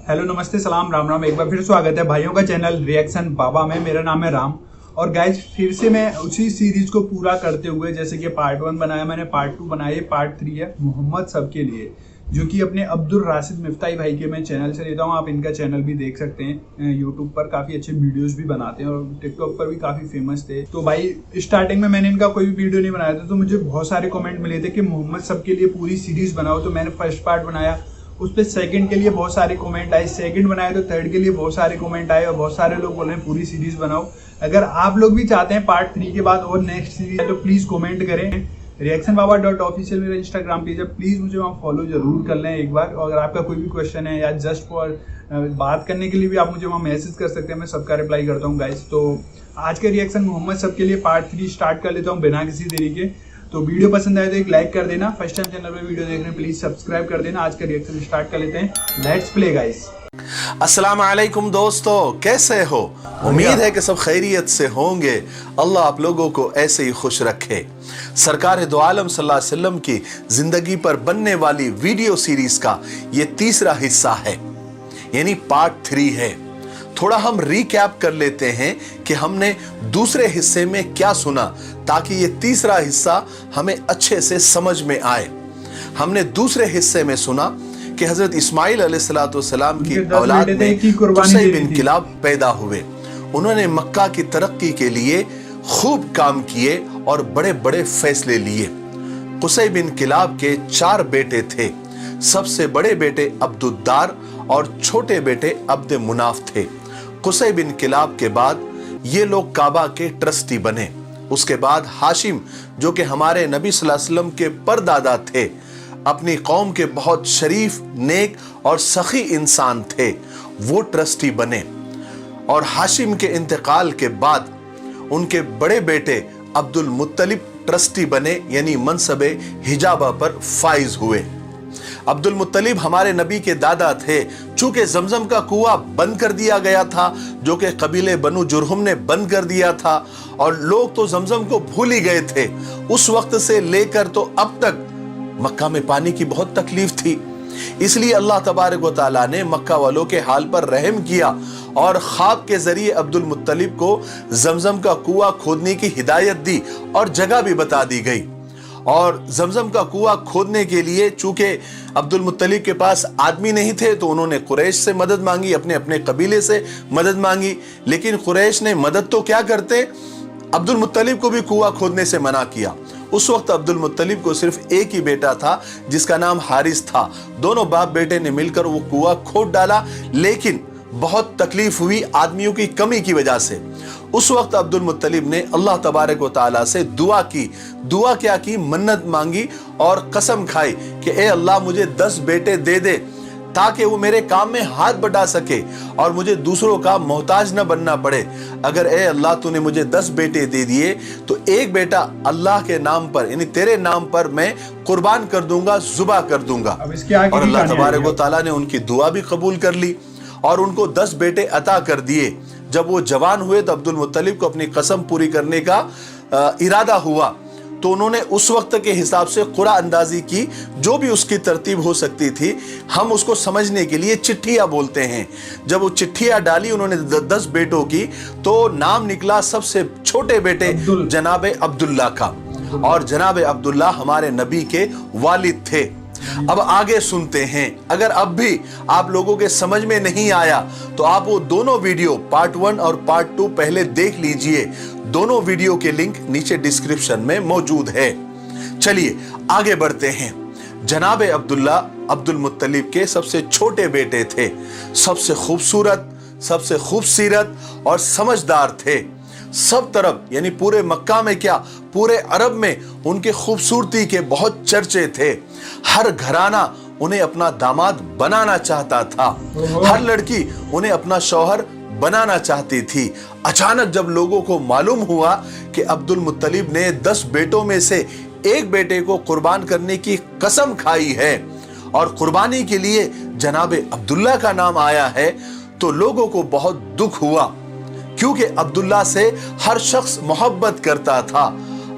Hello नमस्ते सलाम राम राम। एक बार फिर स्वागत है भाइयों का चैनल रिएक्शन बाबा में। मेरा नाम है राम और गाइज फिर से मैं उसी सीरीज को पूरा करते हुए, जैसे कि पार्ट 1 बनाया मैंने, पार्ट 2 बनाया, पार्ट 3 है मोहम्मद सबके लिए, जो कि अपने अब्दुल राशिद मिफ्ताही भाई के मैं चैनल से लेता हूँ। आप इनका चैनल भी देख सकते हैं, यूट्यूब पर काफ़ी अच्छे वीडियोस भी बनाते हैं और टिकटॉक पर भी काफ़ी फेमस थे। तो भाई स्टार्टिंग में मैंने इनका कोई भी वीडियो नहीं बनाया था, तो मुझे बहुत सारे कमेंट मिले थे कि मोहम्मद सबके लिए पूरी सीरीज बनाओ। तो मैंने फर्स्ट पार्ट बनाया, उस पर सेकंड के लिए बहुत सारे कमेंट आए, सेकंड बनाए तो थर्ड के लिए बहुत सारे कमेंट आए और बहुत सारे लोग बोल रहे हैं पूरी सीरीज बनाओ। अगर आप लोग भी चाहते हैं पार्ट 3 के बाद और नेक्स्ट सीरीज है तो प्लीज़ कमेंट करें। reactionbaba.official मेरा इंस्टाग्राम पेज है, प्लीज़ मुझे वहाँ फॉलो जरूर कर लें एक बार। और अगर आपका कोई भी क्वेश्चन है या जस्ट फॉर बात करने के लिए भी आप मुझे वहाँ मैसेज कर सकते हैं, मैं सबका रिप्लाई करता हूँ गाइस। तो आज का रिएक्शन मोहम्मद सबके लिए पार्ट 3 स्टार्ट कर लेता हूँ बिना किसी देरी के। तो वीडियो पसंद आए तो एक लाइक कर देना, फर्स्ट टाइम चैनल पे वीडियो देख रहे हैं प्लीज सब्सक्राइब कर देना। आज का रिएक्शन स्टार्ट कर लेते हैं, लेट्स प्ले गाइस। अस्सलाम वालेकुम दोस्तों, कैसे हो? उम्मीद है कि सब खैरियत से होंगे। अल्लाह आप लोगों को ऐसे ही खुश रखे। सरकार दो आलम सल्लल्लाहु अलैहि वसल्लम की जिंदगी पर बनने वाली वीडियो सीरीज का ये तीसरा हिस्सा है, यानी पार्ट 3 है। थोड़ा हम रिकैप कर लेते हैं कि हमने दूसरे हिस्से में क्या सुना, ताकि ये तीसरा हिस्सा हमें अच्छे से समझ में आए। हमने दूसरे हिस्से में सुना कि हजरत इस्माइल अलैहिस्सलाम की औलाद में कुसै बिन किलाब पैदा हुए। उन्होंने मक्का की तरक्की के लिए खूब काम किए और बड़े बड़े फैसले लिए। कुसै बिन किलाब के 4 बेटे थे। सबसे बड़े बेटे अब्दुद्दार और छोटे बेटे अब्द मुनाफ थे। कुसै बिन किलाब के बाद ये लोग काबा के ट्रस्टी बने। उसके बाद हाशिम, जो कि हमारे नबी सल्लल्लाहु अलैहि वसल्लम के परदादा थे, अपनी कौम के बहुत शरीफ, नेक और सखी इंसान थे, वो ट्रस्टी बने। और हाशिम के इंतकाल के बाद उनके बड़े बेटे अब्दुल मुत्तलिब ट्रस्टी बने, यानी मनसबे हिजाबा पर फाइज हुए। अब्दुल मुत्तलिब हमारे नबी के दादा थे। चूंकि जमजम का कुआं बंद कर दिया गया था, जो कि कबीले बनु जुरहुम ने बंद कर दिया था, और लोग तो जमजम को भूल ही गए थे। उस वक्त से लेकर तो अब तक मक्का में पानी की बहुत तकलीफ थी। इसलिए अल्लाह तबारक व तआला ने मक्का वालों के हाल पर रहम किया और ख्वाब के जरिए अब्दुल मुत्तलिब को जमजम का कुआं खोदने की हिदायत दी और जगह भी बता दी गई। और जमजम का कुआं खोदने के लिए चूंकि अब्दुल मुत्तलिब के पास आदमी नहीं थे, तो उन्होंने कुरैश से मदद मांगी, अपने अपने कबीले से मदद मांगी। लेकिन कुरैश ने मदद तो क्या करते, अब्दुल मुत्तलिब को भी कुआं खोदने से मना किया। उस वक्त अब्दुल मुत्तलिब को सिर्फ एक ही बेटा था, जिसका नाम हारिस था। दोनों बाप बेटे ने मिलकर वो कुआं खोद डाला, लेकिन बहुत तकलीफ हुई आदमियों की कमी की वजह से। उस वक्त अब्दुल मुत्तलिब ने अल्लाह तबारक व तआला से दुआ की। दुआ क्या की? मन्नत मांगी और कसम खाई कि ए अल्लाह, मुझे 10 बेटे दे दे, ताकि वो मेरे काम में हाथ बढ़ा सके और मुझे दूसरों का मोहताज न बनना पड़े। अगर ए अल्लाह तूने मुझे 10 बेटे दे दिए तो एक बेटा अल्लाह के नाम पर, यानी तेरे नाम पर मैं कुर्बान कर दूंगा, जुबा कर दूंगा। और अल्लाह तबारक व तआला ने उनकी दुआ भी कबूल कर ली और उनको 10 बेटे अता कर दिए। जब वो जवान हुए तो अब्दुल मुत्तलिब को अपनी कसम पूरी करने का इरादा हुआ, तो उन्होंने उस वक्त के हिसाब से कुरा अंदाजी की, जो भी उसकी तरतीब हो सकती थी। हम उसको समझने के लिए चिट्ठियां बोलते हैं। जब वो चिट्ठियां डाली उन्होंने 10 बेटों की, तो नाम निकला सबसे छोटे बेटे जनाब अब्दुल्ला का। और जनाब अब्दुल्ला हमारे नबी के वालिद थे। अब आगे सुनते हैं। अगर अब भी आप लोगों के समझ में नहीं आया तो आप वो दोनों वीडियो पार्ट 1 और पार्ट 2 पहले देख लीजिए। दोनों वीडियो के लिंक नीचे डिस्क्रिप्शन में मौजूद है। चलिए आगे बढ़ते हैं। जनाब अब्दुल्ला अब्दुल मुत्तलिब के सबसे छोटे बेटे थे। सबसे खूबसूरत, सबसे खूबसीरत और समझदार थे। सब तरफ, यानी पूरे मक्का में क्या, पूरे अरब में उनके खूबसूरती के बहुत चर्चे थे। हर घराना उन्हें अपना दामाद बनाना चाहता था। हर लड़की उन्हें अपना शौहर बनाना चाहती थी। अचानक जब लोगों को मालूम हुआ कि अब्दुल मुत्तलिब ने 10 बेटों में से एक बेटे को कुर्बान करने की कसम खाई है और कुर्बानी के लिए जनाब अब्दुल्ला का नाम आया है, तो लोगों को बहुत दुख हुआ, क्योंकि अब्दुल्ला से हर शख्स मोहब्बत करता था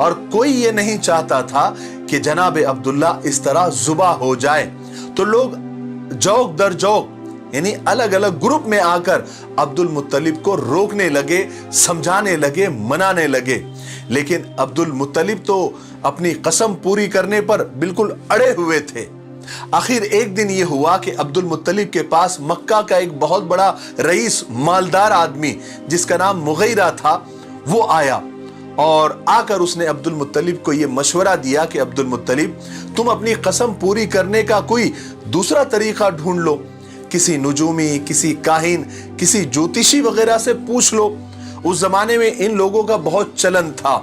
और कोई ये नहीं चाहता था कि जनाब अब्दुल्ला इस तरह जुबा हो जाए। तो लोग जौक दर जौक यानी अलग अलग ग्रुप में आकर अब्दुल मुत्तलिब को रोकने लगे, समझाने लगे, मनाने लगे। लेकिन अब्दुल मुत्तलिब तो अपनी कसम पूरी करने पर बिल्कुल अड़े हुए थे। आखिर एक दिन यह हुआ कि अब्दुल मुत्तलिब के पास मक्का का एक बहुत बड़ा रईस, मालदार आदमी जिसका नाम मुगैरा था, वो आया और आकर उसने अब्दुल मुत्तलिब को यह मशवरा दिया कि अब्दुल मुत्तलिब, तुम अपनी कसम पूरी करने का कोई दूसरा तरीका ढूंढ लो, किसी नुजूमी, किसी काहिन, किसी ज्योतिषी वगैरह से पूछ लो। उस जमाने में इन लोगों का बहुत चलन था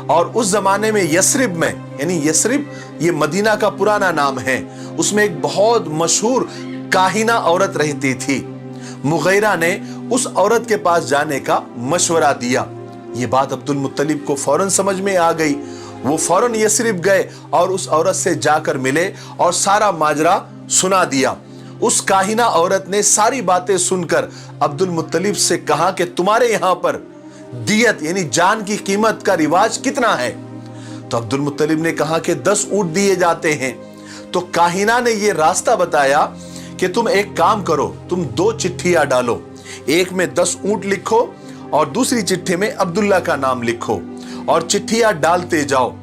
और उस जमाने में यस्रिब में, यानी यस्रिब ये मदीना का पुराना नाम है, उसमें एक बहुत मशहूर काहिना औरत रहती थी। मुगैरा ने उस औरत के पास जाने का मशवरा दिया। ये बात अब्दुल मुत्तलिब को फौरन समझ में आ गई। वो फौरन यस्रिब गए और उस औरत से जाकर मिले और सारा माजरा सुना दिया। उस काहिना औरत ने सारी बातें सुनकर अब्दुल मुत्तलिब से कहा कि तुम्हारे यहां पर दियत यानी जान की कीमत का रिवाज कितना है? तो अब्दुल मुत्तलिब ने कहा कि 10 ऊंट दिए जाते हैं। तो काहिना ने यह रास्ता बताया कि तुम एक काम करो, तुम 2 चिट्ठियां डालो, एक में 10 ऊंट लिखो और दूसरी चिट्ठी में अब्दुल्ला का नाम लिखो और चिट्ठियां डालते जाओ।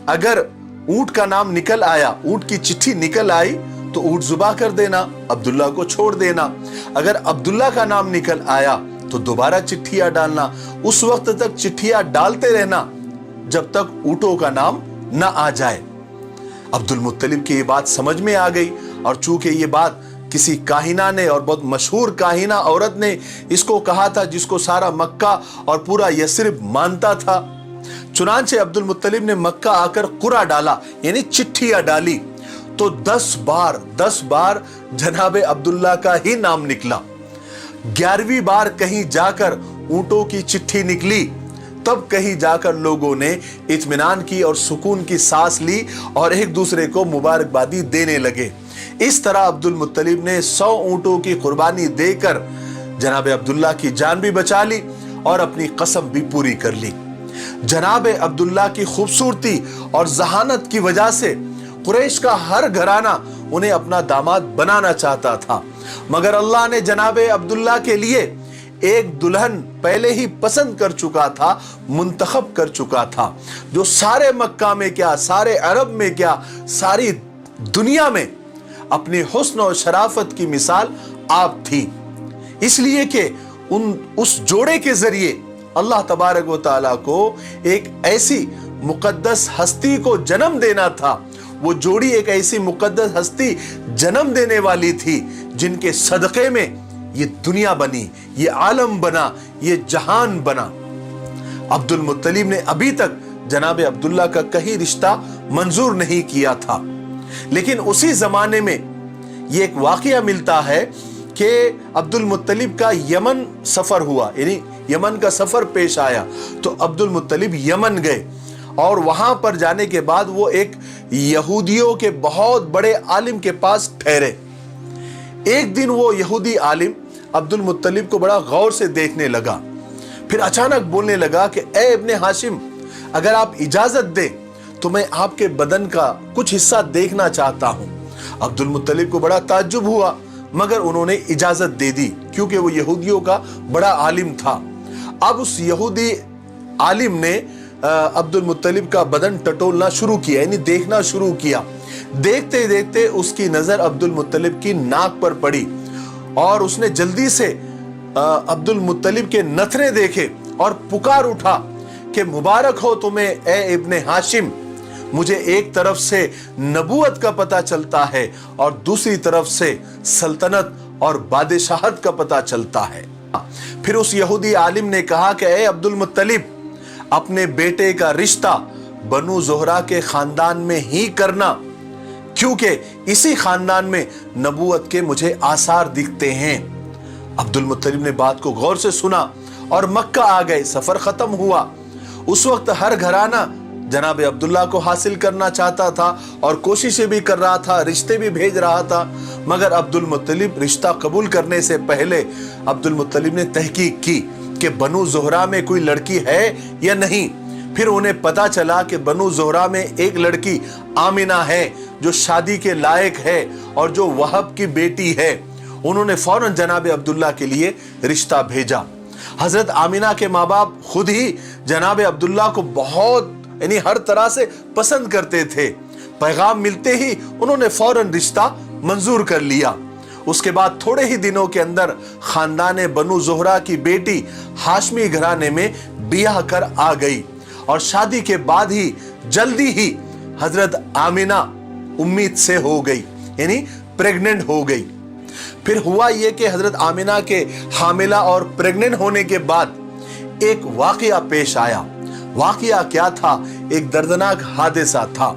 अगर ऊंट का नाम निकल आया, ऊंट की चिट्ठी निकल आई तो ऊंट जुबा कर देना, अब्दुल्ला को छोड़ देना। अगर अब्दुल्ला का नाम निकल आया तो दोबारा चिट्ठियां डालना। उस वक्त तक चिट्ठियां डालते रहना जब तक ऊंटों का नाम ना आ जाए। अब्दुल मुत्तलिब की ये बात समझ में आ गई और चूंकि ये बात किसी काहिना ने और बहुत मशहूर काहिना औरत ने इसको कहा था जिसको सारा मक्का और पूरा यस्रिब मानता था, चुनांचे अब्दुल मुत्तलिब ने मक्का आकर कुरा डाला यानी चिट्ठियां डाली तो 10 बार जनाबे अब्दुल्ला का ही नाम निकला। 11वीं बार कहीं जाकर ऊंटों की चिट्ठी निकली, तब कहीं जाकर लोगों ने इत्मीनान की और सुकून की सांस ली और एक दूसरे को मुबारकबादी देने लगे। इस तरह अब्दुल मुत्तलिब ने 100 ऊंटों की कुर्बानी देकर जनाबे अब्दुल्ला की जान भी बचा ली और अपनी कसम भी पूरी कर ली। जनाबे अब्दुल्ला की खूबसूरती और जहानत की वजह से कुरैश का हर घराना उन्हें अपना दामाद बनाना चाहता था, मगर अल्लाह ने जनाबे अब्दुल्ला के लिए एक दुल्हन पहले ही पसंद कर चुका था, मुंतखब कर चुका था, जो सारे मक्का में क्या, सारे अरब में क्या, सारी दुनिया में अपने हुस्न और शराफत की मिसाल आप थी। इसलिए कि उस जोड़े के जरिए अल्लाह तबारक व तआला को एक ऐसी मुकद्दस हस्ती को जन्म देना था। वो जोड़ी एक ऐसी मुकद्दस हस्ती जन्म देने वाली थी जिनके सदक़े में ये दुनिया बनी, ये आलम बना, ये जहान बना। अब्दुल मुत्तलिब ने अभी तक जनाबे अब्दुल्ला का कहीं रिश्ता मंजूर नहीं किया था, लेकिन उसी जमाने में ये एक वाकया मिलता है कि अब्दुल मुत्तलिब का यमन सफर हुआ, यानी यमन का सफर पेश आया। तो अब्दुल मुत्तलिब यमन गए और वहां पर जाने के बाद वो एक यहूदियों के बहुत बड़े आलिम के पास ठहरे। एक दिन वो यहूदी आलिम अब्दुल मुत्तलिब को बड़ा गौर से देखने लगा, फिर अचानक बोलने लगा कि ए इब्ने हाशिम, अगर आप इजाजत दें तो मैं आपके बदन का कुछ हिस्सा देखना चाहता हूं। अब्दुल मुत्तलिब को बड़ा ताज्जुब हुआ, मगर उन्होंने इजाजत दे दी क्योंकि वो यहूदियों का बड़ा आलिम था। अब उस यहूदी आलिम ने अब्दुल मुत्तलिब का बदन टटोलना शुरू किया, यानी देखना शुरू किया। देखते देखते उसकी नजर अब्दुल मुत्तलिब की नाक पर पड़ी और उसने जल्दी से अब्दुल मुत्तलिब के नथने देखे और पुकार उठा कि मुबारक हो तुम्हें ए इब्ने हाशिम, मुझे एक तरफ से नबूवत का पता चलता है और दूसरी तरफ से सल्तनत और बादशाहत का पता चलता है। फिर उस यहूदी आलिम ने कहा कि ए अब्दुल मुत्तलिब, अपने बेटे का रिश्ता बनु ज़ोहरा के खानदान में ही करना, क्योंकि इसी खानदान में नबूवत के मुझे आसार दिखते हैं। अब्दुल मुत्तलिब ने बात को गौर से सुना और मक्का आ गए। सफर खत्म हुआ। उस वक्त हर घराना जनाब अब्दुल्ला को हासिल करना चाहता था और कोशिशें भी कर रहा था, रिश्ते भी भेज रहा था, मगर अब्दुल मुत्तलिब रिश्ता कबूल करने से पहले अब्दुल मुत्तलिब ने तहकीक की कि बनु ज़ोहरा में कोई लड़की है या नहीं। फिर उन्हें पता चला कि बनु ज़ोहरा में एक लड़की आमिना है जो शादी के लायक है और जो वहब की बेटी है। उन्होंने फौरन जनाब अब्दुल्ला के लिए रिश्ता भेजा। हजरत आमिना के माँ बाप खुद ही जनाब अब्दुल्ला को बहुत यानी हर तरह से पसंद करते थे। पैगाम मिलते ही उन्होंने फौरन रिश्ता मंजूर कर लिया। उसके बाद थोड़े ही दिनों के अंदर खानदान बनु जोहरा की बेटी हाशमी घराने में बियाह कर आ गई और शादी के बाद ही जल्दी ही हजरत आमिना उम्मीद से हो गई, यानी प्रेग्नेंट हो गई। फिर हुआ यह कि हजरत आमिना के हामिला और प्रेग्नेंट होने के बाद एक वाकया पेश आया। वाकया क्या था? एक दर्दनाक हादसा था।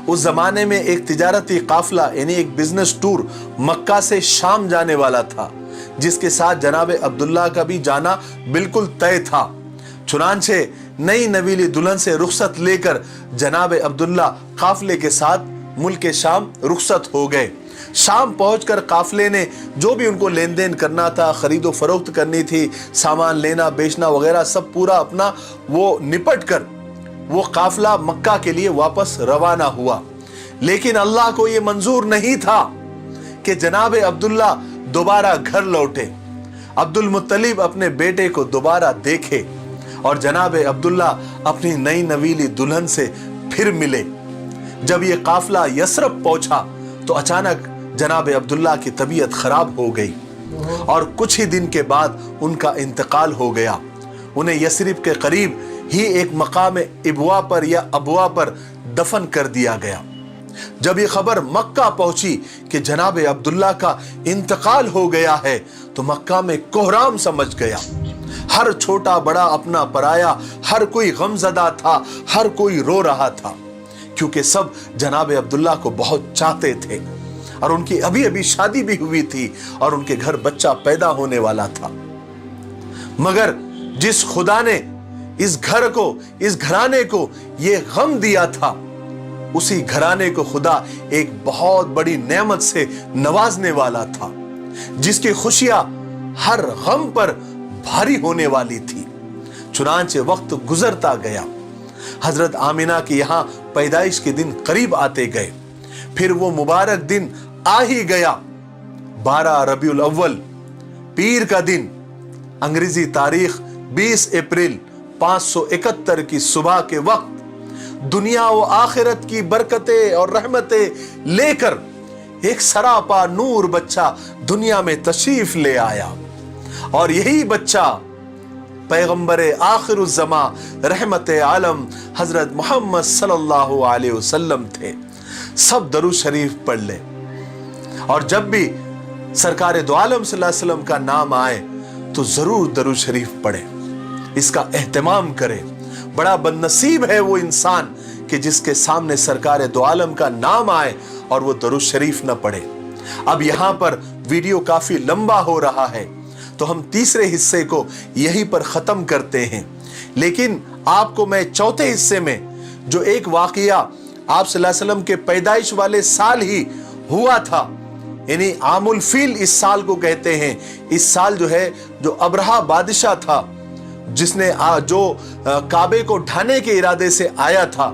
उस जमाने में एक तिजारती काफिला यानी एक बिजनेस टूर मक्का से शाम जाने वाला था, जिसके साथ जनाब अब्दुल्ला का भी जाना बिल्कुल तय था। चुनांचे नई नवीली दुल्हन से रुखसत लेकर जनाब अब्दुल्ला काफिले के साथ मुल्क शाम रुखसत हो गए। शाम पहुंचकर काफिले ने जो भी उनको लेन देन करना था, खरीदो फरोख्त करनी थी, सामान लेना बेचना वगैरह सब पूरा अपना वो निपट कर वो काफिला मक्का के लिए वापस रवाना हुआ। लेकिन अल्लाह को ये मंजूर नहीं था कि जनाब अब्दुल्ला दोबारा घर लौटे, अब्दुल मुत्तलिब अपने बेटे को दोबारा देखे और जनाब अब्दुल्ला अपनी नई नवीली दुल्हन से फिर मिले। जब ये काफिला यसरब पहुंचा तो अचानक जनाब अब्दुल्ला की तबीयत खराब हो गई और कुछ ही दिन के बाद उनका इंतकाल हो गया। उन्हें यसरिब के करीब ही एक मकाम इबवा पर या अबवा पर दफन कर दिया गया। जब ये खबर मक्का पहुंची कि जनाब अब्दुल्ला का इंतकाल हो गया है तो मक्का में कोहराम समझ गया। हर छोटा बड़ा अपना पराया, हर कोई गमजदा था, हर कोई रो रहा था, क्योंकि सब जनाब अब्दुल्ला को बहुत चाहते थे और उनकी अभी अभी शादी भी हुई थी और उनके घर बच्चा पैदा होने वाला था। मगर जिस खुदा ने इस घर को, इस घराने को ये गम दिया था, उसी घराने को खुदा एक बहुत बड़ी नेमत से नवाजने वाला था, जिसकी खुशियां हर गम पर भारी होने वाली थी। चुनांचे वक्त गुजरता गया, हजरत आमिना के यहां पैदाइश के दिन करीब आते गए। फिर वो मुबारक दिन आ ही गया, 12 रबीउल अव्वल पीर का दिन, अंग्रेजी तारीख 20 अप्रैल 571 की सुबह के वक्त दुनिया व आखिरत की बरकतें और रहमतें लेकर एक सरापा नूर बच्चा दुनिया में तशरीफ ले आया और यही बच्चा पैगंबर आखिरुज़्ज़मा रहमत आलम हजरत मोहम्मद सल्लल्लाहु अलैहि वसल्लम थे। सब दरूद शरीफ पढ़ ले और जब भी सरकार दो आलम सल्लल्लाहु अलैहि वसल्लम का नाम आए तो जरूर दरूद शरीफ पढ़े, इसका एहतमाम करे। बड़ा बदनसीब है वो इंसान कि जिसके सामने सरकार दो आलम का नाम आए और वो दरूद शरीफ न पढ़े। अब यहां पर वीडियो काफी लंबा हो रहा है तो हम तीसरे हिस्से को यहीं पर खत्म करते हैं, लेकिन आपको मैं चौथे हिस्से में जो एक वाकया आप सल्लल्लाहु अलैहि वसल्लम के पैदाइश वाले साल ही हुआ था, यानी आमुल फील इस साल को कहते हैं। इस साल जो है, जो अब्रहा बादशाह था जिसने जो काबे को ढाने के इरादे से आया था,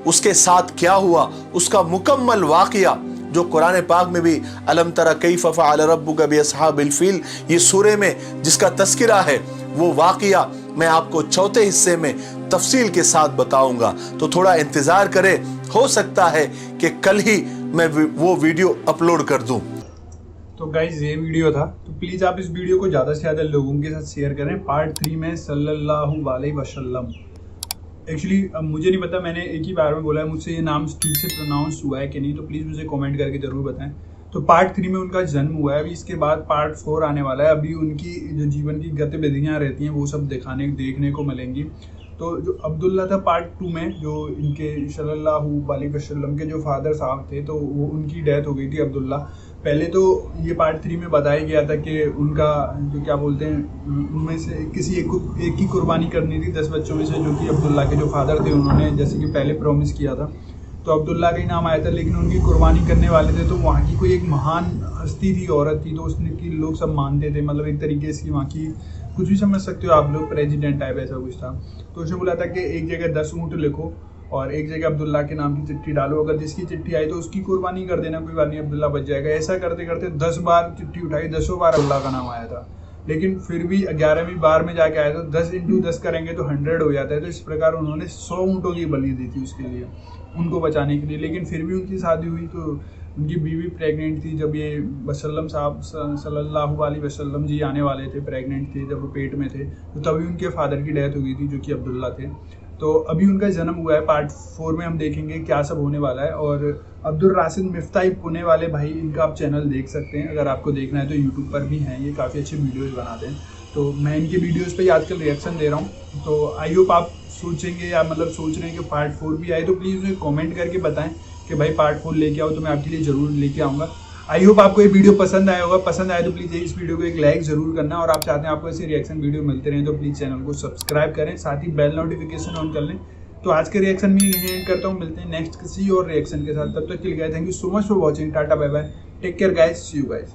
उसके साथ क्या हुआ उसका मुकम्मल वाकया जो कुरान पाक में भी अलम तरा कैफ़ फ़अल रब्बुका बिअस्हाबिल फील ये सूरे में जिसका तस्किरा है, वो वाकया मैं आपको चौथे हिस्से में तफसील के साथ बताऊंगा। तो थोड़ा इंतजार करें, हो सकता है कि कल ही मैं वो वीडियो अपलोड कर दूं। तो गाइज ये वीडियो था, तो प्लीज़ आप इस वीडियो को ज़्यादा से ज़्यादा लोगों के साथ शेयर करें। पार्ट 3 में सल्लल्लाहु अलैहि वसल्लम, एक्चुअली मुझे नहीं पता, मैंने एक ही बार में बोला है, मुझसे ये नाम ठीक से प्रोनाउंस हुआ है कि नहीं, तो प्लीज़ मुझे कमेंट करके ज़रूर बताएं। तो पार्ट 3 में उनका जन्म हुआ है, अभी इसके बाद पार्ट 4 आने वाला है। अभी उनकी जो जीवन की गतिविधियाँ रहती हैं वो सब देखने को मिलेंगी। तो जो अब्दुल्ला था पार्ट 2 में, जो इनके सल्लल्लाहु अलैहि वसल्लम के जो फादर साहब थे, तो वो उनकी डेथ हो गई थी अब्दुल्ला। पहले तो ये पार्ट 3 में बताया गया था कि उनका जो क्या बोलते हैं, उनमें से किसी एक की कुर्बानी करनी थी 10 बच्चों में से, जो कि अब्दुल्ला के जो फादर थे उन्होंने जैसे कि पहले प्रॉमिस किया था, तो अब्दुल्ला का ही नाम आया था। लेकिन उनकी कुर्बानी करने वाले थे तो वहाँ की कोई एक महान हस्ती थी, औरत थी, तो उसने की लोग सब मानते थे, मतलब एक तरीके से वहाँ की कुछ भी समझ सकते हो आप लोग, प्रेसिडेंट टाइप ऐसा कुछ था। तो उसने बोला था कि एक जगह 10 ऊँट लिखो और एक जगह अब्दुल्ला के नाम की चिट्ठी डालो, अगर जिसकी चिट्ठी आई तो उसकी कुर्बानी कर देना, कोई बात नहीं अब्दुल्ला बच जाएगा। ऐसा करते करते 10 बार चिट्ठी उठाई, 10 बार अब्दुल्ला का नाम आया था, लेकिन फिर भी 11वीं बार में जाके आया तो 10 × 10 करेंगे तो 100 हो जाता है। तो इस प्रकार उन्होंने 100 ऊँटों की बलि दी थी उसके लिए, उनको बचाने के लिए। लेकिन फिर भी उनकी शादी हुई तो उनकी बीवी प्रेग्नेंट थी। जब ये वसल्लम साहब सल्लल्लाहु अलैहि वसल्लम जी आने वाले थे, प्रेग्नेंट थे, जब वो पेट में थे, तो तभी उनके फादर की डेथ हो गई थी जो कि अब्दुल्ला थे। तो अभी उनका जन्म हुआ है। पार्ट 4 में हम देखेंगे क्या सब होने वाला है। और अब्दुल राशिद मिफ्ताही पुणे वाले भाई, इनका आप चैनल देख सकते हैं अगर आपको देखना है तो, यूट्यूब पर भी हैं ये, काफ़ी अच्छे वीडियोज़ बनाते हैं। तो मैं इनके वीडियोज़ पे आजकल रिएक्शन दे रहा हूँ। तो आई होप आप सोचेंगे या मतलब सोच रहे हैं कि पार्ट 4 भी आए, तो प्लीज़ मुझे कमेंट करके बताएं कि भाई पार्ट 4 लेके आओ, तो मैं आपके लिए ज़रूर लेके आऊँगा। आई होप आपको ये वीडियो पसंद आया होगा। पसंद आए तो प्लीज़ इस वीडियो को एक लाइक ज़रूर करना, और आप चाहते हैं आपको ऐसे रिएक्शन वीडियो मिलते रहें तो प्लीज़ चैनल को सब्सक्राइब करें, साथ ही बेल नोटिफिकेशन ऑन कर लें। तो आज के रिएक्शन में यही एंड करता हूँ, मिलते हैं नेक्स्ट किसी और रिएक्शन के साथ। तब तक के लिए thank you so much for watching. Tata bye bye, take care guys, see you guys.